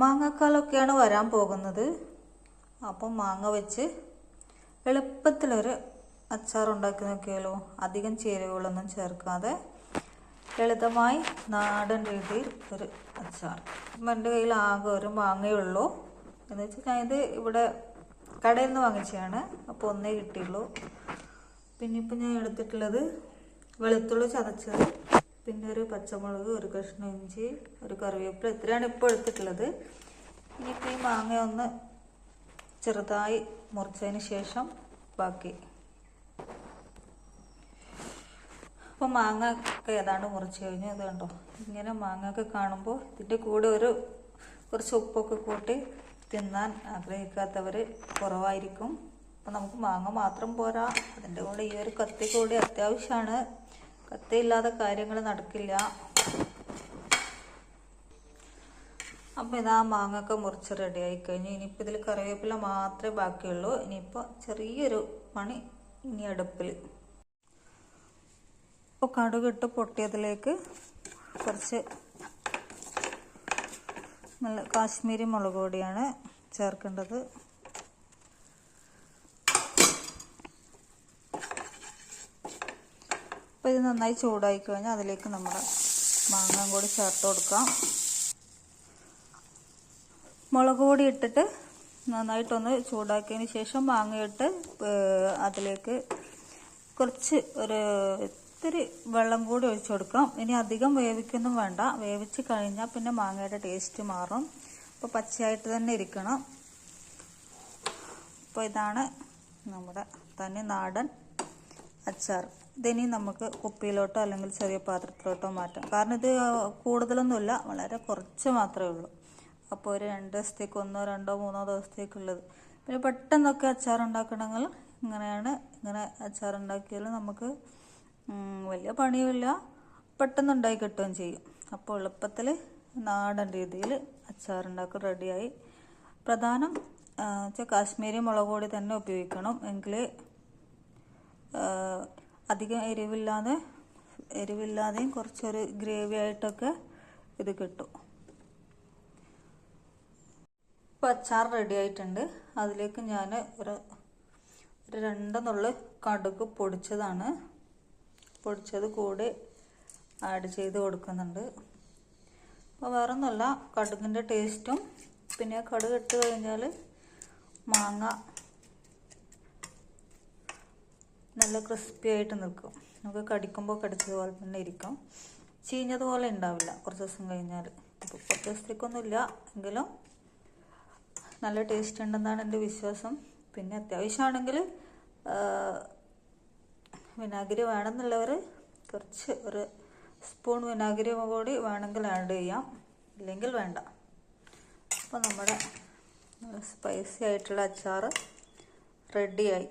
മാങ്ങാക്കാലമൊക്കെയാണ് വരാൻ പോകുന്നത്. അപ്പം മാങ്ങ വെച്ച് എളുപ്പത്തിലൊരു അച്ചാർ ഉണ്ടാക്കി നോക്കിയാലോ? അധികം ചേരുവകളൊന്നും ചേർക്കാതെ ലളിതമായി നാടൻ രീതിയിൽ ഒരു അച്ചാർ. അപ്പം എൻ്റെ കയ്യിൽ ആകെ ഒരു മാങ്ങയുള്ളൂ. എന്ന് വെച്ചാൽ ഞാൻ ഇത് ഇവിടെ കടയിൽ നിന്ന് വാങ്ങിച്ചതാണ്. അപ്പോൾ ഒന്നേ കിട്ടിയുള്ളൂ. പിന്നെ ഇപ്പം ഞാൻ എടുത്തിട്ടുള്ളത് വെളുത്തുള്ളി ചതച്ചത്, പിന്നെ ഒരു പച്ചമുളക്, ഒരു കഷ്ണം ഇഞ്ചി, ഒരു കറിവേപ്പില, ഇത്രയാണ് ഇപ്പോൾ എടുത്തിട്ടുള്ളത്. ഇനിയിപ്പോൾ ഈ മാങ്ങ ഒന്ന് ചെറുതായി മുറിച്ചതിന് ശേഷം ബാക്കി. അപ്പോൾ മാങ്ങ ഒക്കെ ഏതാണ്ട് മുറിച്ച് കഴിഞ്ഞു. ഇത് കണ്ടോ, ഇങ്ങനെ മാങ്ങ ഒക്കെ കാണുമ്പോൾ ഇതിൻ്റെ കൂടെ കുറച്ച് ഉപ്പൊക്കെ കൂട്ടി തിന്നാൻ ആഗ്രഹിക്കാത്തവർ കുറവായിരിക്കും. അപ്പോൾ നമുക്ക് മാങ്ങ മാത്രം പോരാ, അതിൻ്റെ കൂടെ ഈ ഒരു കത്തി കൂടി അത്യാവശ്യമാണ്. കത്തിയില്ലാതെ കാര്യങ്ങൾ നടക്കില്ല. അപ്പോൾ ഇതാ മാങ്ങ ഒക്കെ മുറിച്ച് റെഡി ആയി കഴിഞ്ഞു. ഇനിയിപ്പോൾ ഇതിൽ കറിവേപ്പില മാത്രമേ ബാക്കിയുള്ളൂ. ഇനിയിപ്പോൾ ചെറിയൊരു പണി ഇനി അടുപ്പിൽ. ഇപ്പോൾ കടുകിട്ട് പൊട്ടിയതിലേക്ക് കുറച്ച് നല്ല കാശ്മീരി മുളക് പൊടിയാണ് ചേർക്കേണ്ടത്. അപ്പോൾ ഇത് നന്നായി ചൂടായി കഴിഞ്ഞാൽ അതിലേക്ക് നമ്മുടെ മാങ്ങ കൂടി ചേർത്ത് കൊടുക്കാം. മുളക് പൊടി ഇട്ടിട്ട് നന്നായിട്ടൊന്ന് ചൂടാക്കിയതിന് ശേഷം മാങ്ങയിട്ട് അതിലേക്ക് കുറച്ച് ഇത്തിരി വെള്ളം കൂടി ഒഴിച്ചു കൊടുക്കാം. ഇനി അധികം വേവിക്കൊന്നും വേണ്ട. വേവിച്ച് കഴിഞ്ഞാൽ പിന്നെ മാങ്ങയുടെ ടേസ്റ്റ് മാറും. അപ്പോൾ പച്ചയായിട്ട് തന്നെ ഇരിക്കണം. അപ്പോൾ ഇതാണ് നമ്മുടെ തനി നാടൻ അച്ചാർ. ഇതിനി നമുക്ക് കുപ്പിയിലോട്ടോ അല്ലെങ്കിൽ ചെറിയ പാത്രത്തിലോട്ടോ മാറ്റാം. കാരണം ഇത് കൂടുതലൊന്നുമില്ല, വളരെ കുറച്ച് മാത്രമേ ഉള്ളൂ. അപ്പോൾ ഒരു 2 ദിവസത്തേക്ക് 1, 2, 3 ദിവസത്തേക്കുള്ളത്. പിന്നെ പെട്ടെന്നൊക്കെ അച്ചാർ ഉണ്ടാക്കണമെങ്കിൽ ഇങ്ങനെ അച്ചാർ ഉണ്ടാക്കിയാൽ നമുക്ക് വലിയ പണിയുമില്ല, പെട്ടെന്ന് ഉണ്ടാക്കി കിട്ടുകയും ചെയ്യും. അപ്പോൾ എളുപ്പത്തിൽ നാടൻ രീതിയിൽ അച്ചാർ ഉണ്ടാക്കി റെഡിയായി. പ്രധാനം കാശ്മീരി മുളക് പൊടി തന്നെ ഉപയോഗിക്കണം. എങ്കിൽ അധികം എരിവില്ലാതെയും കുറച്ചൊരു ഗ്രേവി ആയിട്ടൊക്കെ ഇത് കിട്ടും. ഇപ്പോൾ അച്ചാർ റെഡി ആയിട്ടുണ്ട്. അതിലേക്ക് ഞാൻ ഒരു 2 നുള്ള് കടുക് പൊടിച്ചത് കൂടി ആഡ് ചെയ്ത് കൊടുക്കുന്നുണ്ട്. അപ്പോൾ വേറൊന്നുമല്ല, കടുകിൻ്റെ ടേസ്റ്റും പിന്നെ കടുക് ഇട്ട് കഴിഞ്ഞാൽ മാങ്ങ നല്ല ക്രിസ്പി ആയിട്ട് നിൽക്കും. നമുക്ക് കടിക്കുമ്പോൾ കടിച്ചതുപോലെ തന്നെ ഇരിക്കും. ചീഞ്ഞതുപോലെ ഉണ്ടാവില്ല കുറച്ച് ദിവസം കഴിഞ്ഞാൽ. ഇപ്പോൾ കുറച്ച് ദിവസത്തേക്കൊന്നുമില്ല, എങ്കിലും നല്ല ടേസ്റ്റ് ഉണ്ടെന്നാണ് എൻ്റെ വിശ്വാസം. പിന്നെ അത്യാവശ്യമാണെങ്കിൽ വിനാഗിരി വേണമെന്നുള്ളവർ കുറച്ച് ഒരു സ്പൂൺ വിനാഗിരി കൂടി വേണമെങ്കിൽ ആഡ് ചെയ്യാം, ഇല്ലെങ്കിൽ വേണ്ട. അപ്പോൾ നമ്മുടെ സ്പൈസി ആയിട്ടുള്ള അച്ചാർ റെഡിയായി.